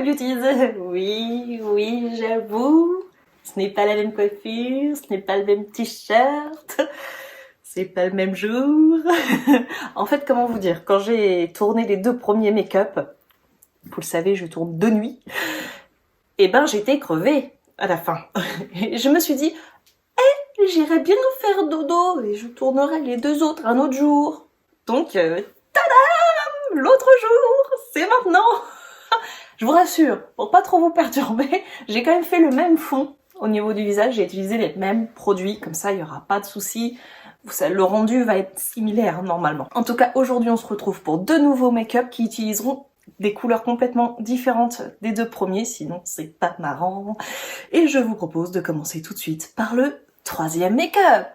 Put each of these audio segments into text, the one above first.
Happy Beauties. Oui, oui, j'avoue. Ce n'est pas la même coiffure, ce n'est pas le même t-shirt, c'est pas le même jour. En fait, comment vous dire, quand j'ai tourné les 2 premiers make-up, vous le savez, je tourne de nuit, et ben j'étais crevée à la fin. Et je me suis dit, j'irais bien faire dodo et je tournerai les 2 autres un autre jour. Donc, tadam, l'autre jour, c'est maintenant. Je vous rassure, pour pas trop vous perturber, j'ai quand même fait le même fond au niveau du visage. J'ai utilisé les mêmes produits, comme ça il n'y aura pas de soucis. Le rendu va être similaire normalement. En tout cas, aujourd'hui on se retrouve pour 2 nouveaux make-up qui utiliseront des couleurs complètement différentes des 2 premiers, sinon c'est pas marrant. Et je vous propose de commencer tout de suite par le 3e make-up.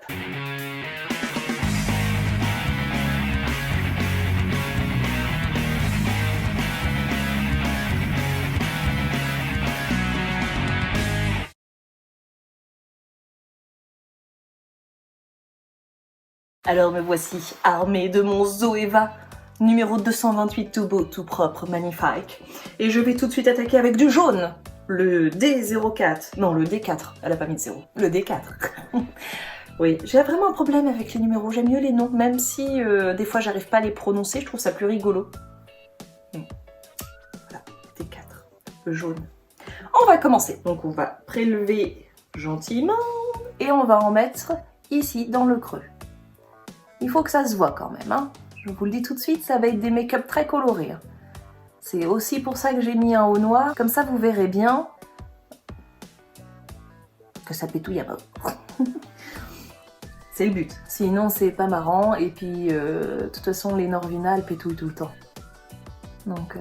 Alors me voici armée de mon Zoeva numéro 228, tout beau, tout propre, magnifique. Et je vais tout de suite attaquer avec du jaune. Le D04. Non, le D4. Elle a pas mis de 0. Le D4. Oui, j'ai vraiment un problème avec les numéros. J'aime mieux les noms, même si des fois j'arrive pas à les prononcer. Je trouve ça plus rigolo. Voilà, D4. Le jaune. On va commencer. Donc on va prélever gentiment. Et on va en mettre ici, dans le creux. Il faut que ça se voit quand même, hein. Je vous le dis tout de suite, ça va être des make-up très colorés. Hein. C'est aussi pour ça que j'ai mis un haut noir. Comme ça, vous verrez bien que ça pétouille à mort. C'est le but. Sinon, c'est pas marrant. Et puis, de toute façon, les Norvina, elles pétouillent tout le temps. Donc,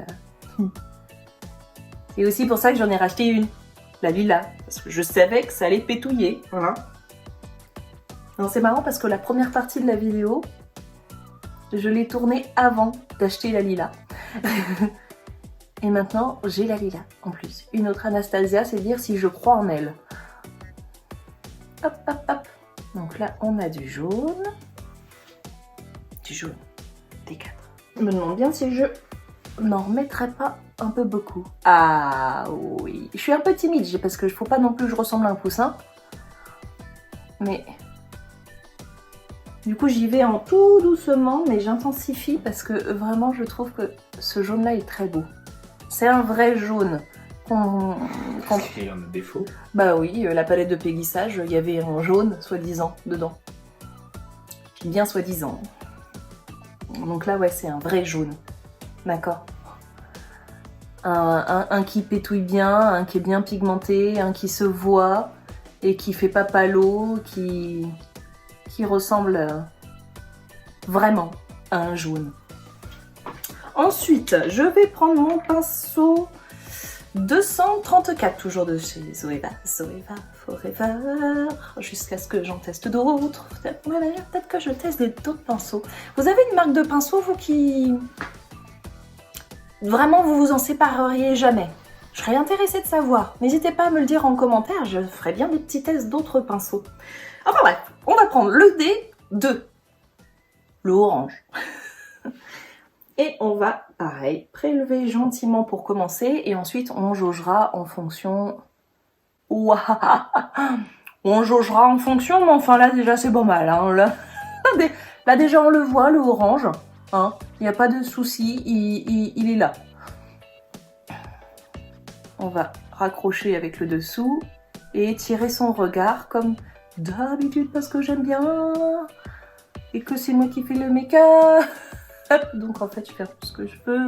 c'est aussi pour ça que j'en ai racheté une. La lila. Parce que je savais que ça allait pétouiller. Voilà. Non, c'est marrant parce que la première partie de la vidéo, je l'ai tournée avant d'acheter la lila. Et maintenant, j'ai la lila en plus. Une autre Anastasia, c'est dire si je crois en elle. Hop, hop, hop. Donc là, on a du jaune. Du jaune. D4. Je me demande bien si je n'en remettrais pas un peu beaucoup. Ah oui. Je suis un peu timide parce que il faut pas non plus que je ressemble à un poussin. Mais... du coup, j'y vais en tout doucement, mais j'intensifie parce que vraiment, je trouve que ce jaune-là est très beau. C'est un vrai jaune. Et un défaut. Bah oui, la palette de Pégissage, il y avait un jaune, soi-disant, dedans. Bien soi-disant. Donc là, ouais, c'est un vrai jaune. D'accord. Un qui pétouille bien, un qui est bien pigmenté, un qui se voit et qui fait pas palo, qui ressemble vraiment à un jaune. Ensuite, je vais prendre mon pinceau 234, toujours de chez Zoeva, Zoeva Forever, jusqu'à ce que j'en teste d'autres. Peut-être que je teste d'autres pinceaux. Vous avez une marque de pinceau, vous, qui... vraiment, vous vous en sépareriez jamais? Je serais intéressée de savoir. N'hésitez pas à me le dire en commentaire, je ferai bien des petits tests d'autres pinceaux. Enfin bref, on va prendre le D2, le orange. Et on va, pareil, prélever gentiment pour commencer. Et ensuite, on jaugera en fonction... Ouah, on jaugera en fonction, mais enfin là, déjà, c'est pas mal. Hein. Là, déjà, on le voit, le orange. Hein. Il n'y a pas de souci, il est là. On va raccrocher avec le dessous et tirer son regard comme d'habitude parce que j'aime bien et que c'est moi qui fais le make-up. Donc en fait je fais tout ce que je peux.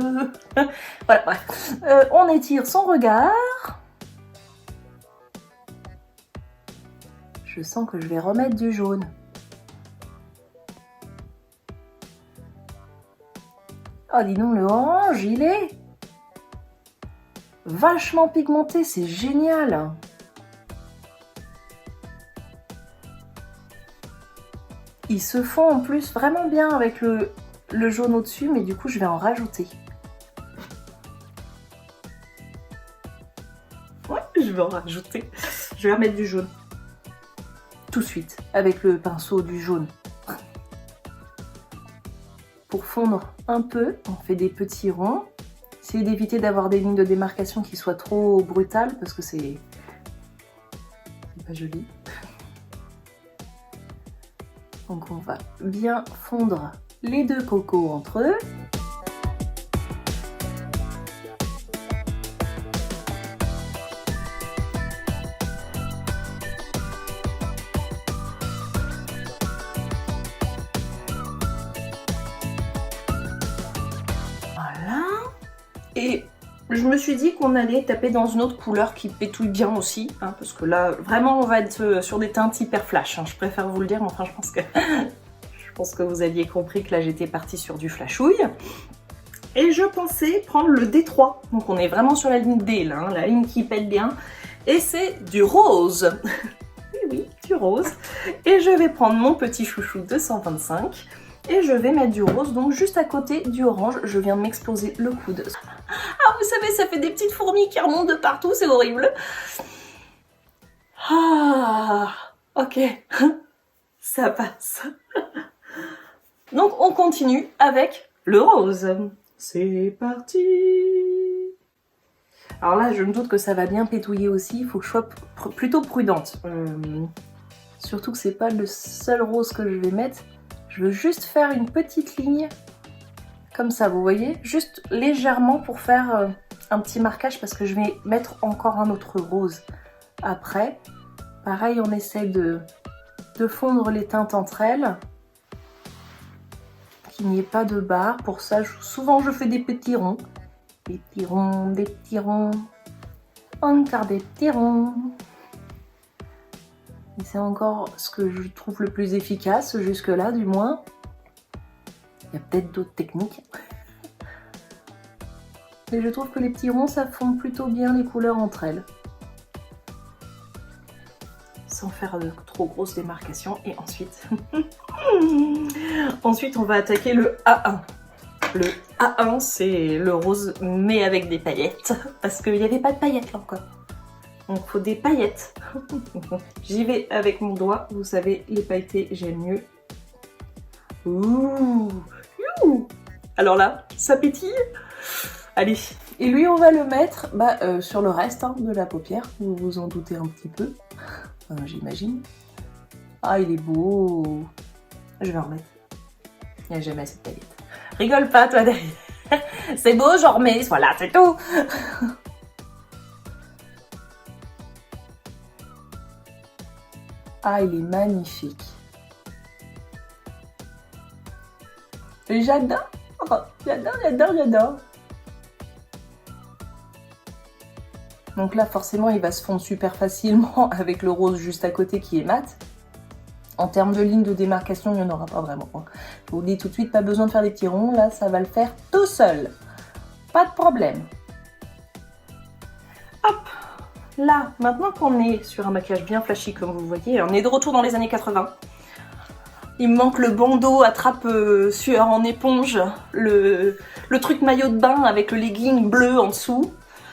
Voilà, bref. On étire son regard. Je sens que je vais remettre du jaune. Oh dis donc, le orange, il est vachement pigmenté, c'est génial. Il se fond en plus vraiment bien avec le jaune au-dessus, mais du coup je vais en rajouter. Ouais, je vais en rajouter. Je vais remettre du jaune. Tout de suite, avec le pinceau du jaune. Pour fondre un peu, on fait des petits ronds. Essayez d'éviter d'avoir des lignes de démarcation qui soient trop brutales parce que c'est pas joli. Donc on va bien fondre les deux cocos entre eux. Voilà. Et je me suis dit qu'on allait taper dans une autre couleur qui pétouille bien aussi, hein, parce que là, vraiment, on va être sur des teintes hyper flash. Hein, je préfère vous le dire, mais enfin, je pense que vous aviez compris que là, j'étais partie sur du flashouille. Et je pensais prendre le D3. Donc, on est vraiment sur la ligne D, là, hein, la ligne qui pète bien. Et c'est du rose. Oui, du rose. Et je vais prendre mon petit chouchou 225. Et je vais mettre du rose, donc juste à côté du orange. Je viens de m'exploser le coude. Ah, vous savez, ça fait des petites fourmis qui remontent de partout, c'est horrible. Ah, ok, ça passe. Donc, on continue avec le rose. C'est parti. Alors là, je me doute que ça va bien pétouiller aussi. Il faut que je sois plutôt prudente. Surtout que c'est pas le seul rose que je vais mettre. Je veux juste faire une petite ligne comme ça, vous voyez, juste légèrement pour faire un petit marquage parce que je vais mettre encore un autre rose après. Pareil, on essaie de fondre les teintes entre elles, qu'il n'y ait pas de barre. Pour ça, souvent je fais des petits ronds. Des petits ronds, des petits ronds, encore des petits ronds. Et c'est encore ce que je trouve le plus efficace, jusque-là du moins. Il y a peut-être d'autres techniques. Mais je trouve que les petits ronds, ça fond plutôt bien les couleurs entre elles. Sans faire de trop grosses démarcations. Et ensuite... ensuite, on va attaquer le A1. Le A1, c'est le rose, mais avec des paillettes. Parce qu'il n'y avait pas de paillettes là encore. Donc il faut des paillettes. J'y vais avec mon doigt. Vous savez, les pailletés, j'aime mieux. Ouh, ouh. Alors là, ça pétille. Allez. Et lui, on va le mettre sur le reste de la paupière. Vous vous en doutez un petit peu. J'imagine. Ah, il est beau. Je vais en remettre. Il n'y a jamais assez de paillettes. Rigole pas, toi, derrière. C'est beau, j'en remets. Voilà, c'est tout. Ah, il est magnifique. J'adore, j'adore, j'adore, j'adore. Donc là, forcément, il va se fondre super facilement avec le rose juste à côté qui est mat. En termes de ligne de démarcation, il n'y en aura pas vraiment. Je vous le dis tout de suite, pas besoin de faire des petits ronds. Là, ça va le faire tout seul. Pas de problème. Hop. Là, maintenant qu'on est sur un maquillage bien flashy, comme vous voyez, on est de retour dans les années 80. Il me manque le bandeau attrape sueur en éponge, le truc maillot de bain avec le legging bleu en dessous.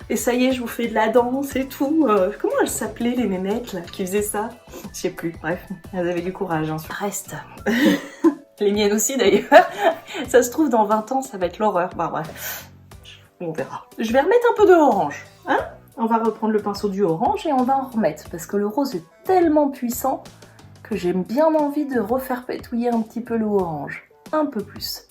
Et ça y est, je vous fais de la danse et tout. Comment elles s'appelaient les mémettes là, qui faisaient ça? Je sais plus, bref, elles avaient du courage. Hein. Reste. Les miennes aussi d'ailleurs. Ça se trouve dans 20 ans, ça va être l'horreur. Bah bref, on verra. Je vais remettre un peu de orange. Hein? On va reprendre le pinceau du orange et on va en remettre. Parce que le rose est tellement puissant que j'ai bien envie de refaire pétouiller un petit peu le orange. Un peu plus.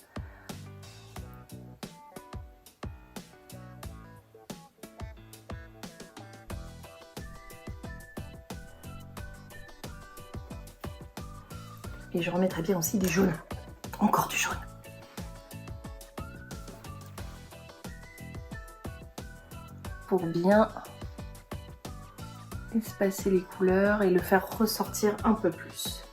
Et je remettrai bien aussi du jaune. Encore du jaune. Pour bien espacer les couleurs et le faire ressortir un peu plus.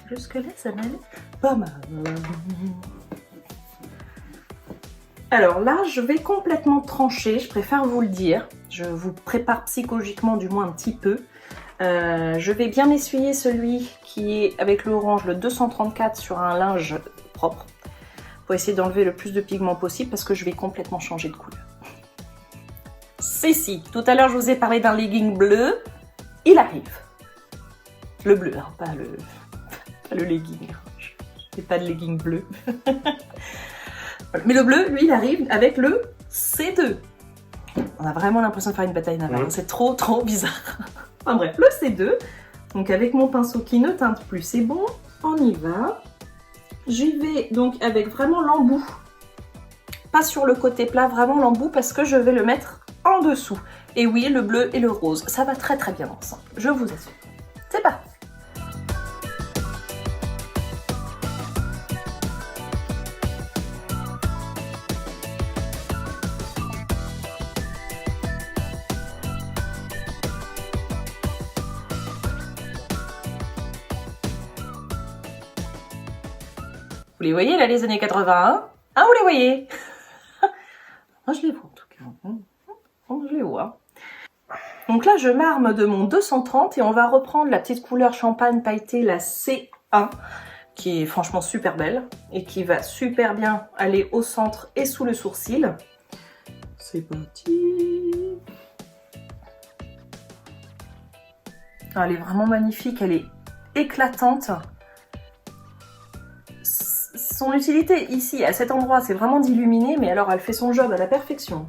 Jusque là, ça m'allait pas mal. Alors là, je vais complètement trancher, je préfère vous le dire. Je vous prépare psychologiquement du moins un petit peu. Je vais bien essuyer celui qui est avec l'orange, le 234 sur un linge propre. Pour essayer d'enlever le plus de pigments possible parce que je vais complètement changer de couleur. Si, tout à l'heure je vous ai parlé d'un legging bleu, il arrive. Le bleu, hein, pas le legging. Je n'ai pas de legging bleu. Mais le bleu, lui, il arrive avec le C2. On a vraiment l'impression de faire une bataille navale. C'est trop bizarre. Enfin bref, le C2. Donc avec mon pinceau qui ne teinte plus, c'est bon. On y va. J'y vais donc avec vraiment l'embout. Pas sur le côté plat, vraiment l'embout parce que je vais le mettre en dessous. Et oui, le bleu et le rose, ça va très bien ensemble, je vous assure. C'est parti. Vous les voyez là, les années 81? Ah, vous les voyez? Moi, je les vois en tout cas. Je les vois. Donc là, je m'arme de mon 230 et on va reprendre la petite couleur champagne pailletée, la C1, qui est franchement super belle et qui va super bien aller au centre et sous le sourcil. C'est parti. Ah, elle est vraiment magnifique, elle est éclatante. Son utilité ici, à cet endroit, c'est vraiment d'illuminer, mais alors elle fait son job à la perfection.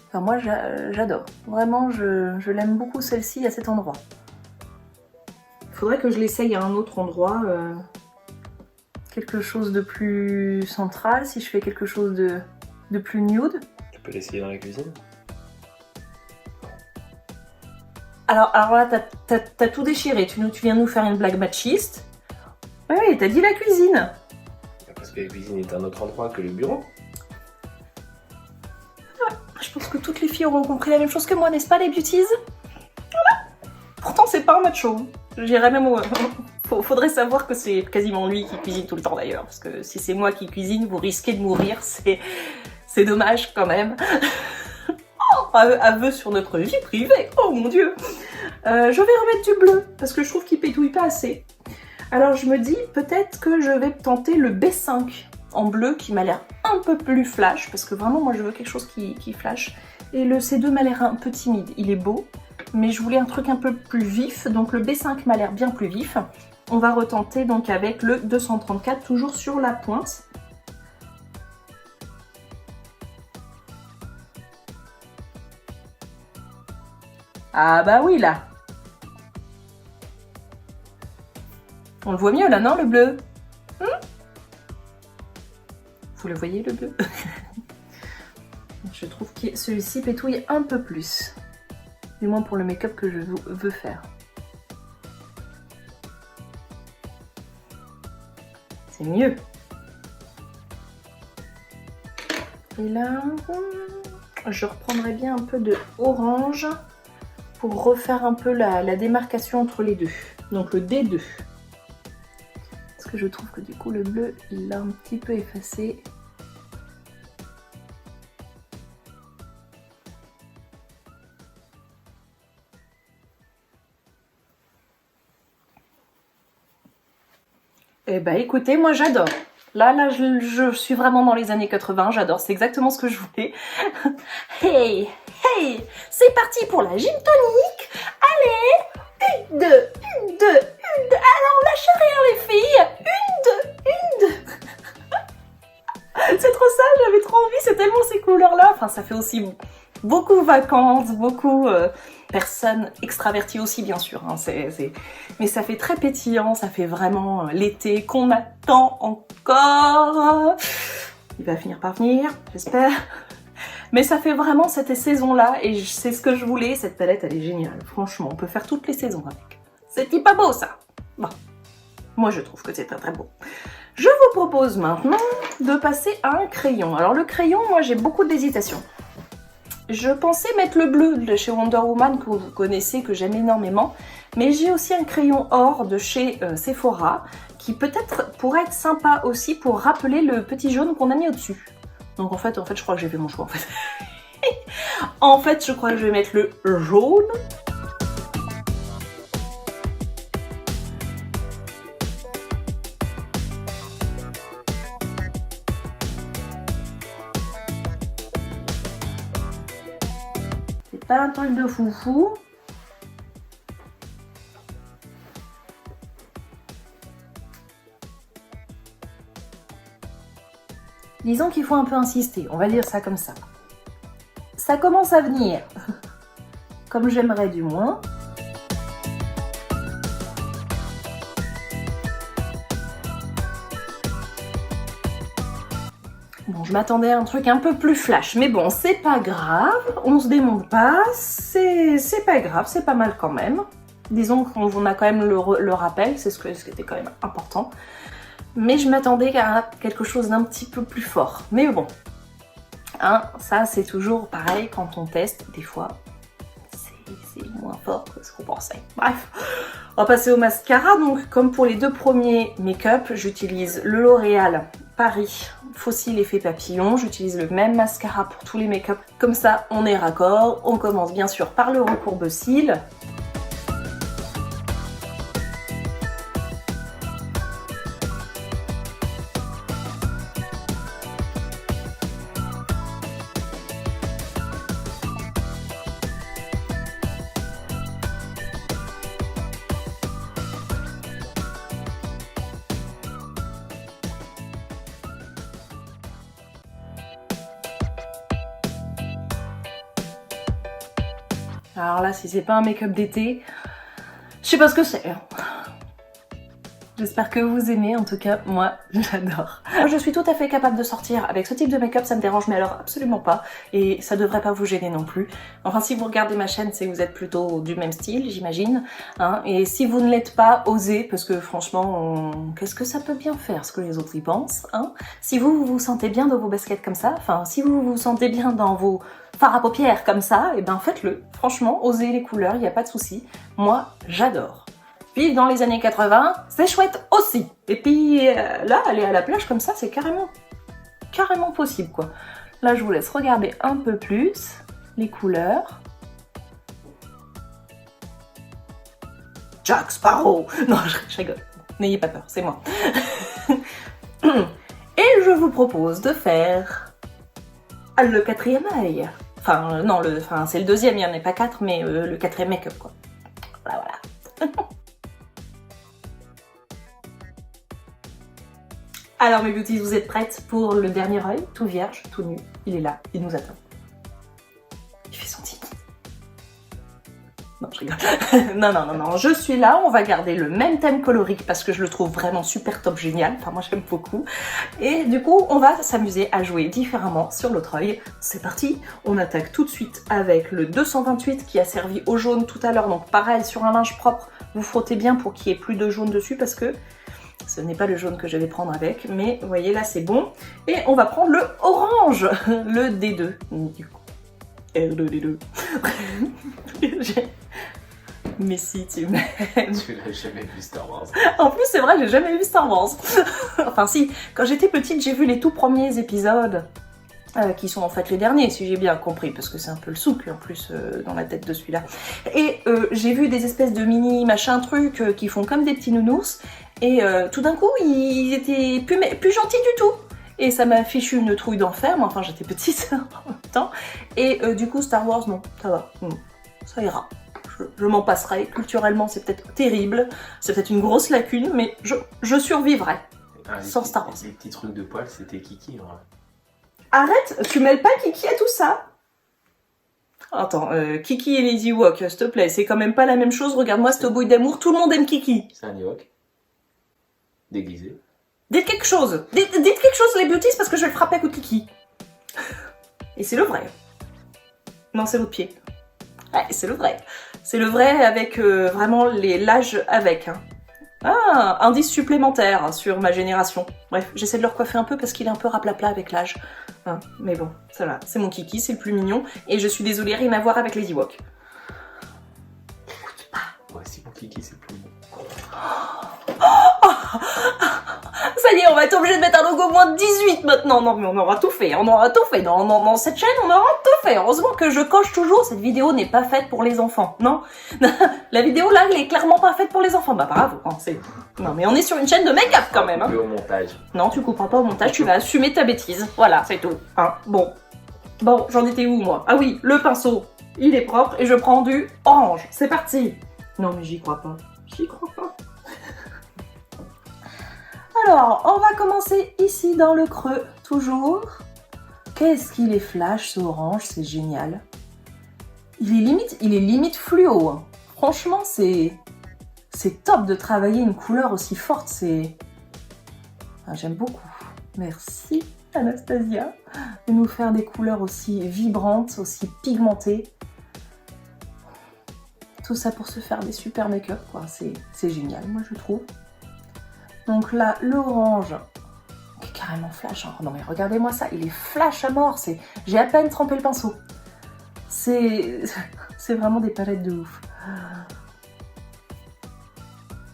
Enfin, moi, j'adore. Vraiment, je l'aime beaucoup celle-ci à cet endroit. Il faudrait que je l'essaye à un autre endroit. Quelque chose de plus central, si je fais quelque chose de plus nude. Tu peux l'essayer dans la cuisine. Alors là, t'as tout déchiré. Tu viens nous faire une blague machiste. Oui, t'as dit la cuisine. Parce que la cuisine est un autre endroit que le bureau. Je pense que toutes les filles auront compris la même chose que moi, n'est-ce pas, les beauties? Voilà. Pourtant, c'est pas un macho. J'irais même au... Faudrait savoir que c'est quasiment lui qui cuisine tout le temps d'ailleurs. Parce que si c'est moi qui cuisine, vous risquez de mourir. C'est dommage quand même. Oh, aveu sur notre vie privée. Oh mon dieu. Je vais remettre du bleu parce que je trouve qu'il pétouille pas assez. Alors je me dis peut-être que je vais tenter le B5 en bleu qui m'a l'air un peu plus flash parce que vraiment moi je veux quelque chose qui flash. Et le C2 m'a l'air un peu timide. Il est beau, mais je voulais un truc un peu plus vif. Donc le B5 m'a l'air bien plus vif. On va retenter donc avec le 234, toujours sur la pointe. Ah bah oui là. On le voit mieux là, non, le bleu? Vous le voyez, le bleu? Je trouve que celui-ci pétouille un peu plus. Du moins pour le make-up que je veux faire. C'est mieux. Et là, je reprendrai bien un peu de orange pour refaire un peu la démarcation entre les deux. Donc le D2. Parce que je trouve que du coup le bleu il l'a un petit peu effacé. Eh ben écoutez, moi j'adore. Là je suis vraiment dans les années 80, j'adore, c'est exactement ce que je voulais. Hey, c'est parti pour la gin tonic. Allez, une, deux. Alors lâchez rien les filles. Une, deux. C'est trop ça, j'avais trop envie, c'est tellement ces couleurs-là. Enfin, ça fait aussi beaucoup vacances, beaucoup personnes extraverties aussi, bien sûr. Hein. Mais ça fait très pétillant, ça fait vraiment l'été qu'on attend encore. Il va finir par venir, j'espère. Mais ça fait vraiment cette saison-là et c'est ce que je voulais. Cette palette, elle est géniale. Franchement, on peut faire toutes les saisons avec. C'est pas beau, ça? Bon, moi, je trouve que c'est très beau. Je vous propose maintenant de passer à un crayon. Alors, le crayon, moi, j'ai beaucoup d'hésitation. Je pensais mettre le bleu de chez Wonder Woman, que vous connaissez, que j'aime énormément. Mais j'ai aussi un crayon or de chez Sephora, qui peut-être pourrait être sympa aussi pour rappeler le petit jaune qu'on a mis au-dessus. Donc en fait, je crois que j'ai fait mon choix en fait. En fait, je crois que je vais mettre le jaune. pas un truc de foufou. Disons qu'il faut un peu insister, on va dire ça comme ça. Ça commence à venir, comme j'aimerais du moins. Bon, je m'attendais à un truc un peu plus flash, mais bon, c'est pas grave, on se démonte pas, c'est pas grave, c'est pas mal quand même. Disons qu'on a quand même le rappel, c'est ce qui était quand même important. Mais je m'attendais à quelque chose d'un petit peu plus fort. Mais bon, hein, ça c'est toujours pareil quand on teste, des fois c'est moins fort que ce qu'on pensait. Bref, on va passer au mascara. Donc comme pour les deux premiers make-up, j'utilise le L'Oréal Paris Fossile Effet Papillon. J'utilise le même mascara pour tous les make-up. Comme ça, on est raccord. On commence bien sûr par le recourbe-cils. Alors là, si c'est pas un make-up d'été, je sais pas ce que c'est. J'espère que vous aimez, en tout cas, moi, j'adore. Je suis tout à fait capable de sortir avec ce type de make-up, ça me dérange, mais alors absolument pas. Et ça devrait pas vous gêner non plus. Enfin, si vous regardez ma chaîne, c'est que vous êtes plutôt du même style, j'imagine. Hein, et si vous ne l'êtes pas, osez, parce que franchement, qu'est-ce que ça peut bien faire, ce que les autres y pensent, hein. Si vous vous sentez bien dans vos baskets comme ça, enfin, si vous vous sentez bien dans vos fards à paupières comme ça, et ben faites-le. Franchement, osez les couleurs, il n'y a pas de souci. Moi, j'adore. Vivre dans les années 80, c'est chouette aussi. Et puis là, aller à la plage comme ça, c'est carrément possible, quoi. Là, je vous laisse regarder un peu plus les couleurs. Jack Sparrow. Non, je rigole. N'ayez pas peur, c'est moi. Et je vous propose de faire le quatrième œil. Enfin, non, c'est le deuxième, il n'y en a pas quatre, mais le quatrième make-up, quoi. Voilà, voilà. Alors mes beauties, vous êtes prêtes pour le dernier œil, tout vierge, tout nu. Il est là, il nous attend. Il fait son tic. Non, je rigole. non, je suis là, on va garder le même thème colorique parce que je le trouve vraiment super top génial. Enfin, moi j'aime beaucoup. Et du coup, on va s'amuser à jouer différemment sur l'autre œil. C'est parti, on attaque tout de suite avec le 228 qui a servi au jaune tout à l'heure. Donc pareil, sur un linge propre, vous frottez bien pour qu'il n'y ait plus de jaune dessus parce que ce n'est pas le jaune que je vais prendre avec, mais vous voyez là c'est bon. Et on va prendre le orange, le D2. Du coup, le D2. Mais si tu m'aimes. Tu l'as jamais vu Star Wars. En plus c'est vrai, j'ai jamais vu Star Wars. Enfin si, quand j'étais petite j'ai vu les tout premiers épisodes. Qui sont en fait les derniers, si j'ai bien compris, parce que c'est un peu le souk en plus dans la tête de celui-là. Et j'ai vu des espèces de mini machin trucs qui font comme des petits nounours, et tout d'un coup ils étaient plus gentils du tout. Et ça m'a fichu une trouille d'enfer, mais enfin j'étais petite en même temps. Et du coup Star Wars, non, ça va, ça ira. Je m'en passerai, culturellement c'est peut-être terrible, c'est peut-être une grosse lacune, mais je survivrai sans Star Wars. Les petits trucs de poil, c'était Kiki, en vrai. Arrête, tu mêles pas Kiki à tout ça. Attends, Kiki et les Ewoks, s'il te plaît, c'est quand même pas la même chose. Regarde-moi cette bouille d'amour, tout le monde aime Kiki. C'est un Ewok. Déguisé. Dites quelque chose. Dites quelque chose les beauties parce que je vais le frapper à coup de Kiki. Et c'est le vrai. Non, c'est l'autre pied. Ouais, c'est le vrai. C'est le vrai avec vraiment l'âge avec. Hein. Ah, indice supplémentaire sur ma génération. Bref, j'essaie de le recoiffer un peu parce qu'il est un peu raplapla avec l'âge. Hein, mais bon, ça va. C'est mon Kiki, c'est le plus mignon. Et je suis désolée, rien à voir avec les Ewoks. Écoute pas. Ouais, si mon Kiki, c'est le plus mignon. Ça y est, on va être obligé de mettre un logo moins de 18 maintenant. Non, mais on aura tout fait. On aura tout fait. Dans cette chaîne, on aura tout fait. Heureusement que je coche toujours. Cette vidéo n'est pas faite pour les enfants. Non. La vidéo là, elle est clairement pas faite pour les enfants. Bah bravo. Non, mais on est sur une chaîne de make-up quand même. Hein. Au montage. Non, tu couperas pas au montage. Tu vas assumer ta bêtise. Voilà, c'est tout. Hein. Bon, j'en étais où moi? Ah oui, le pinceau. il est propre et je prends du orange. C'est parti. Non mais j'y crois pas. J'y crois pas. Alors, on va commencer ici dans le creux, toujours. Qu'est-ce qu'il est flash ce orange, c'est génial. Il est limite fluo. Hein. Franchement, c'est top de travailler une couleur aussi forte. J'aime beaucoup. Merci Anastasia de nous faire des couleurs aussi vibrantes, aussi pigmentées. Tout ça pour se faire des super make-up, quoi. C'est génial, moi je trouve. Donc là, l'orange, qui est carrément flash. Hein. Non mais regardez-moi ça, il est flash à mort. J'ai à peine trempé le pinceau. C'est vraiment des palettes de ouf.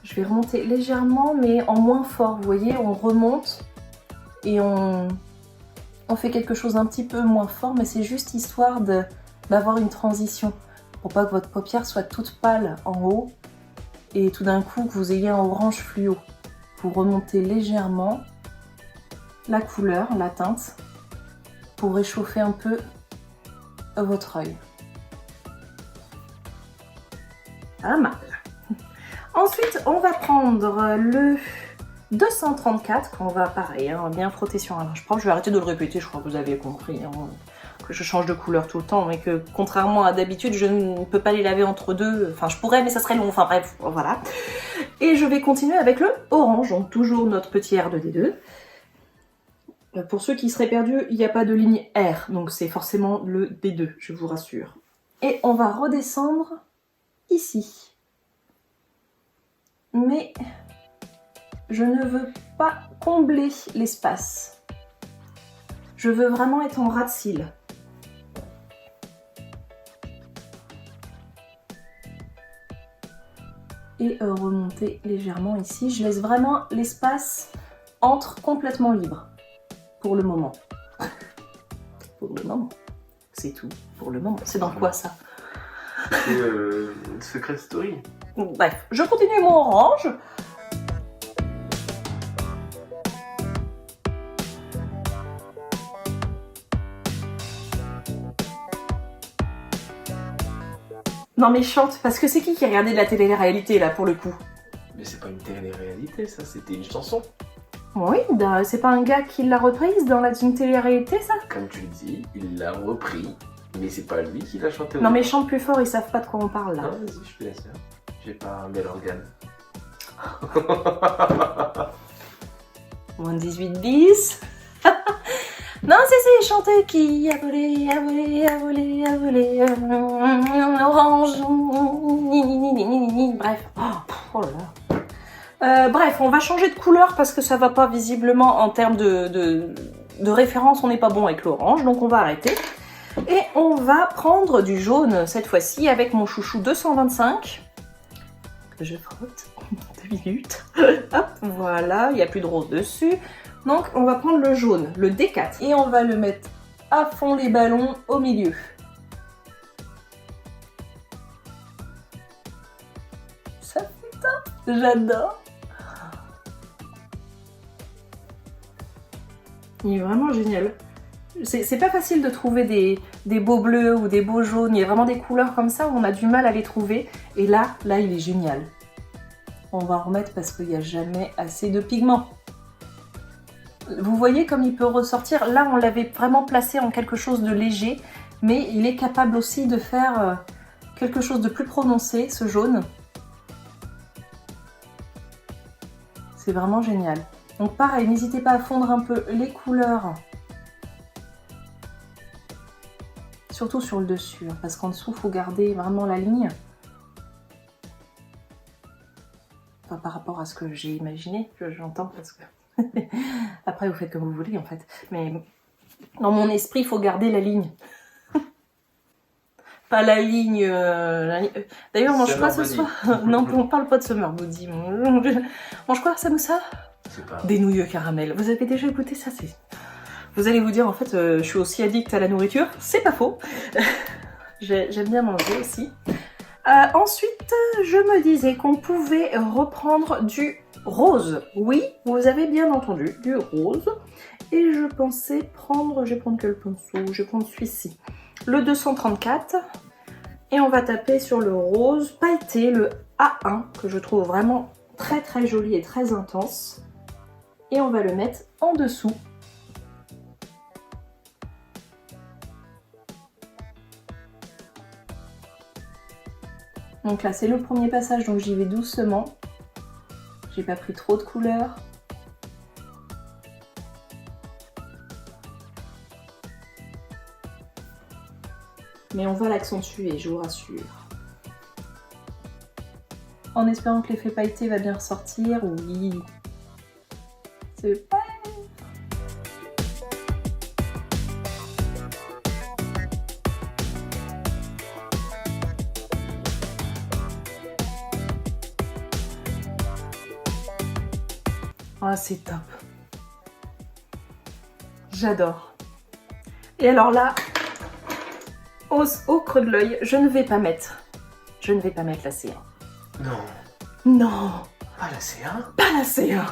Je vais remonter légèrement, mais en moins fort. Vous voyez, on remonte et on fait quelque chose d'un petit peu moins fort, mais c'est juste histoire d'avoir une transition. Pour pas que votre paupière soit toute pâle en haut et tout d'un coup que vous ayez un orange fluo. Vous remontez légèrement la couleur, la teinte, pour réchauffer un peu votre œil. Pas mal. Ensuite, on va prendre le 234 qu'on va, pareil, hein, bien frotter sur un linge propre. Je vais arrêter de le répéter, je crois que vous avez compris. Hein, que je change de couleur tout le temps, mais que contrairement à d'habitude, je ne peux pas les laver entre deux. Enfin, je pourrais, mais ça serait long. Enfin bref, voilà. Et je vais continuer avec le orange, donc toujours notre petit R2D2. Pour ceux qui seraient perdus, il n'y a pas de ligne R, donc c'est forcément le D2, je vous rassure. Et on va redescendre ici. Mais je ne veux pas combler l'espace. Je veux vraiment être en ras de cils. Et remonter légèrement ici. Je laisse vraiment l'espace entre complètement libre. Pour le moment. Pour le moment. C'est tout. Pour le moment. C'est dans quoi ça? C'est Secret Story. Bref, je continue mon orange. Non mais chante, parce que c'est qui a regardé de la télé-réalité là pour le coup? Mais c'est pas une télé-réalité ça, c'était une chanson. Oui, c'est pas un gars qui l'a reprise dans une télé-réalité ça? Comme tu le dis, il l'a repris, mais c'est pas lui qui l'a chanté. Non mais chante plus fort, ils savent pas de quoi on parle là. Non, vas-y, je te laisse. J'ai pas un bel organe. Moins 18 bis. Non, c'est chanté qui a volé, a volé, a volé, a volé, orange, bref. Oh là là. Bref, on va changer de couleur parce que ça va pas visiblement en termes de référence, on n'est pas bon avec l'orange, donc on va arrêter. Et on va prendre du jaune cette fois-ci avec mon chouchou 225. Que je frotte 2 minutes. Hop, voilà, il n'y a plus de rose dessus. Donc on va prendre le jaune, le D4, et on va le mettre à fond les ballons au milieu. Ça fait top, j'adore. Il est vraiment génial. C'est pas facile de trouver des beaux bleus ou des beaux jaunes. Il y a vraiment des couleurs comme ça où on a du mal à les trouver. Et là, il est génial. On va en remettre parce qu'il n'y a jamais assez de pigments. Vous voyez comme il peut ressortir. Là, on l'avait vraiment placé en quelque chose de léger. Mais il est capable aussi de faire quelque chose de plus prononcé, ce jaune. C'est vraiment génial. Donc pareil, n'hésitez pas à fondre un peu les couleurs. Surtout sur le dessus, hein, parce qu'en dessous, il faut garder vraiment la ligne. Enfin, par rapport à ce que j'ai imaginé, j'entends parce que... Après, vous faites comme vous voulez, en fait. Mais dans mon esprit, il faut garder la ligne. Pas la ligne... D'ailleurs, on mange quoi ce soir? Non, on parle pas de Summer Body. Mange quoi, Samoussa? Des nouilles au caramel. Vous avez déjà goûté ça? Vous allez vous dire, en fait, je suis aussi addict à la nourriture. C'est pas faux. J'aime bien manger aussi. Ensuite, je me disais qu'on pouvait reprendre du rose. Oui, vous avez bien entendu, du rose. Et je pensais prendre, je vais prendre quel pinceau? Je vais prendre celui-ci. Le 234. Et on va taper sur le rose pailleté, le A1, que je trouve vraiment très très joli et très intense. Et on va le mettre en dessous. Donc là c'est le premier passage, donc j'y vais doucement. J'ai pas pris trop de couleurs. Mais on va l'accentuer, je vous rassure. En espérant que l'effet pailleté va bien ressortir, oui. C'est pas... Ah, c'est top. J'adore. Et alors là, au creux de l'œil, je ne vais pas mettre la C1. Non. Non, Pas la C1. pas la C1.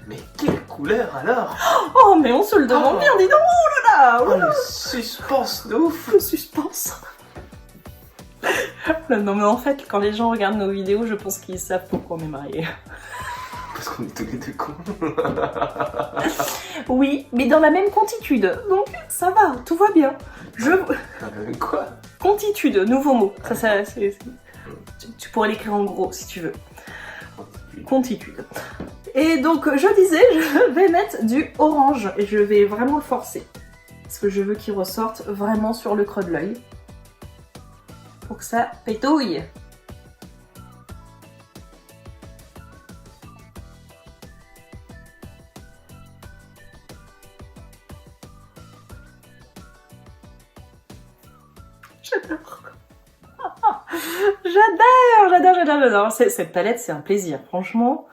Mais quelle couleur alors? Oh, mais on se le demande bien, dis donc. Oh là là, Oh, le suspense de ouf. le suspense. Non mais en fait, quand les gens regardent nos vidéos, je pense qu'ils savent pourquoi on est mariés. Parce qu'on est tous les deux cons. Oui, mais dans la même quantitude, donc ça va, tout va bien. Quoi? Quantitude, nouveau mot. Tu pourrais l'écrire en gros si tu veux. Quantitude. Et donc je disais, je vais mettre du orange et je vais vraiment le forcer. Parce que je veux qu'il ressorte vraiment sur le creux de l'œil. Pour que ça pétouille. J'adore. J'adore. Cette palette, c'est un plaisir, franchement.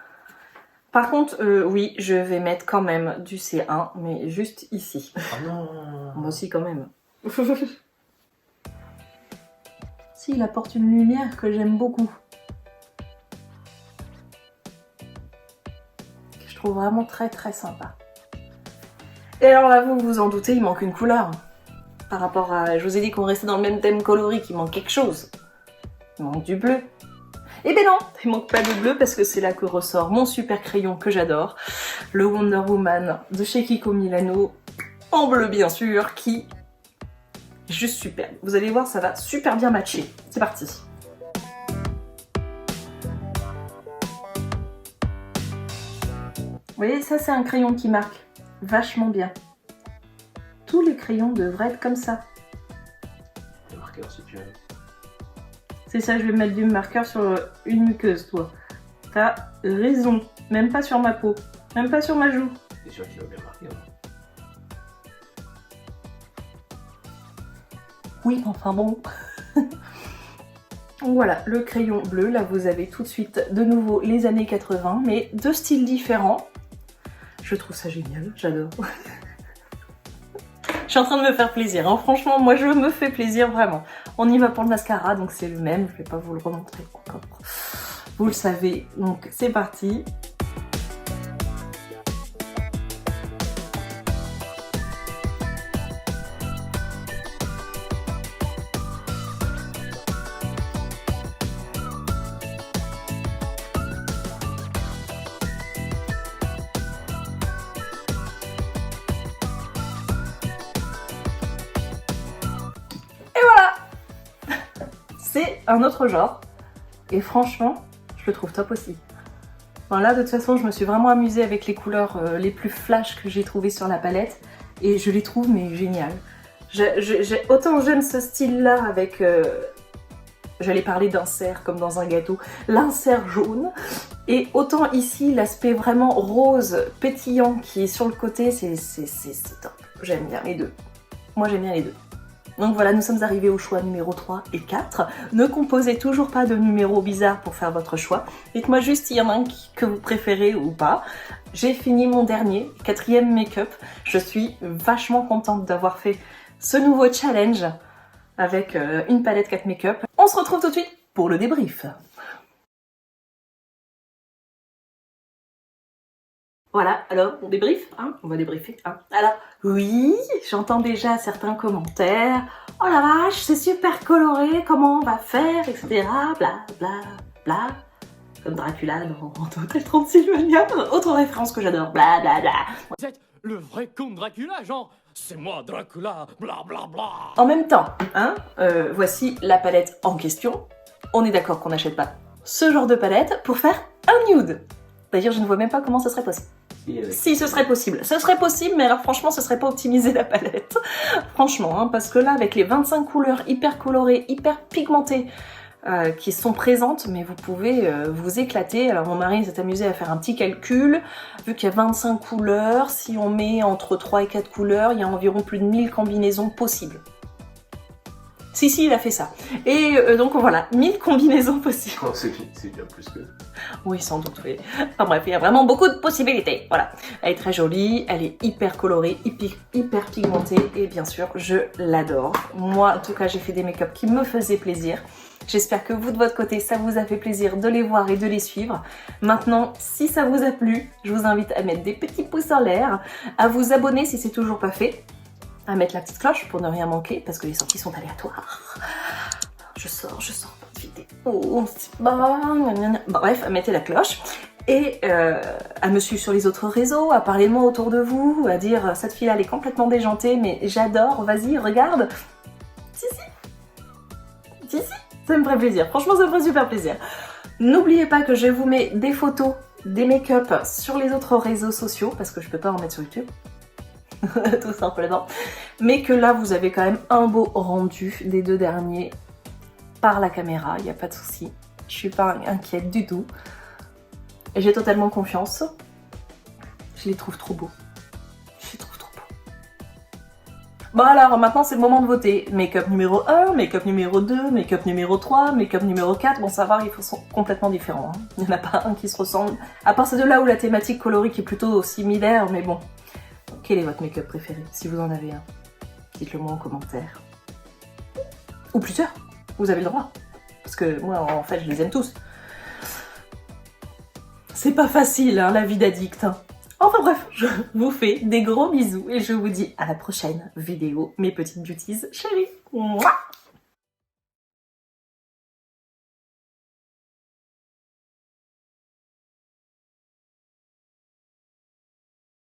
Par contre, oui, je vais mettre quand même du C1, mais juste ici. Oh non. Moi aussi, quand même. Si, il apporte une lumière que j'aime beaucoup. Que je trouve vraiment très très sympa. Et alors là, vous vous en doutez, il manque une couleur. Par rapport à... Je vous ai dit qu'on restait dans le même thème colorique, il manque quelque chose. Il manque du bleu. Eh ben non, il manque pas de bleu parce que c'est là que ressort mon super crayon que j'adore. Le Wonder Woman de chez Kiko Milano. En bleu bien sûr, qui est juste superbe. Vous allez voir, ça va super bien matcher. C'est parti. Vous voyez, ça c'est un crayon qui marque vachement bien. Tous les crayons devraient être comme ça. Le marqueur si tu veux. C'est ça, je vais mettre du marqueur sur une muqueuse, toi. T'as raison. Même pas sur ma peau. Même pas sur ma joue. C'est sûr qu'il va bien marquer. Hein. Oui, enfin bon. Voilà, le crayon bleu. Là, vous avez tout de suite de nouveau les années 80, mais deux styles différents. Je trouve ça génial, j'adore. Je suis en train de me faire plaisir, hein. Franchement, moi je me fais plaisir vraiment. On y va pour le mascara, donc c'est le même, je vais pas vous le remontrer encore. Vous le savez, donc c'est parti. C'est un autre genre. Et franchement, je le trouve top aussi. Bon, là, de toute façon, je me suis vraiment amusée avec les couleurs les plus flash que j'ai trouvées sur la palette. Et je les trouve, mais géniales. Autant j'aime ce style-là avec... J'allais parler d'insert comme dans un gâteau. L'insert jaune. Et autant ici, l'aspect vraiment rose, pétillant qui est sur le côté, c'est top. J'aime bien les deux. Moi, j'aime bien les deux. Donc voilà, nous sommes arrivés au choix numéro 3 et 4. Ne composez toujours pas de numéros bizarres pour faire votre choix. Dites-moi juste s'il y en a un que vous préférez ou pas. J'ai fini mon dernier, 4e make-up. Je suis vachement contente d'avoir fait ce nouveau challenge avec une palette 4 make-up. On se retrouve tout de suite pour le débrief. Voilà, alors on débrief, hein, on va débriefer. Hein. Alors, oui, j'entends déjà certains commentaires. Oh la vache, c'est super coloré, comment on va faire, etc. Bla bla bla. Comme Dracula dans Hôtel Transylvania. Autre référence que j'adore. Bla bla bla. Vous êtes le vrai comte Dracula, genre c'est moi Dracula, bla bla bla. En même temps, hein, voici la palette en question. On est d'accord qu'on n'achète pas ce genre de palette pour faire un nude. D'ailleurs, je ne vois même pas comment ce serait possible. Si, ce serait possible. Ce serait possible, mais alors franchement, ce serait pas optimiser la palette. Franchement, hein, parce que là, avec les 25 couleurs hyper colorées, hyper pigmentées qui sont présentes, mais vous pouvez vous éclater. Alors mon mari s'est amusé à faire un petit calcul. Vu qu'il y a 25 couleurs, si on met entre 3 et 4 couleurs, il y a environ plus de 1000 combinaisons possibles. Si, il a fait ça. Et donc voilà, 1000 combinaisons possibles. Oh, c'est bien plus que... Oui, sans doute, oui. Enfin bref, il y a vraiment beaucoup de possibilités. Voilà. Elle est très jolie, elle est hyper colorée, hyper pigmentée, et bien sûr, je l'adore. Moi, en tout cas, j'ai fait des make-up qui me faisaient plaisir. J'espère que vous, de votre côté, ça vous a fait plaisir de les voir et de les suivre. Maintenant, si ça vous a plu, je vous invite à mettre des petits pouces en l'air, à vous abonner si c'est toujours pas fait, à mettre la petite cloche pour ne rien manquer, parce que les sorties sont aléatoires. Je sors pas de vidéo, c'est bon. Bref, mettez la cloche. Et à me suivre sur les autres réseaux, à parler de moi autour de vous, à dire cette fille-là elle est complètement déjantée, mais j'adore, vas-y, regarde. Si, ça me ferait plaisir. Franchement, ça me ferait super plaisir. N'oubliez pas que je vous mets des photos, des make-up sur les autres réseaux sociaux, parce que je peux pas en mettre sur YouTube. Tout simplement. Mais que là, vous avez quand même un beau rendu des deux derniers par la caméra, il n'y a pas de souci. Je suis pas inquiète du tout. Et j'ai totalement confiance. Je les trouve trop beaux. Je les trouve trop beaux. Bon alors, maintenant c'est le moment de voter. Make-up numéro 1, make-up numéro 2, make-up numéro 3, make-up numéro 4. Bon, ça va, ils sont complètement différents. Hein. Il n'y en a pas un qui se ressemble. À part ceux de là où la thématique colorique est plutôt similaire, mais bon. Quel est votre make-up préféré, si vous en avez un? Dites-le moi en commentaire. Ou plusieurs, vous avez le droit. Parce que moi, en fait, je les aime tous. C'est pas facile, hein, la vie d'addict. Hein. Enfin bref, je vous fais des gros bisous et je vous dis à la prochaine vidéo, mes petites beauties chéries. Mouah.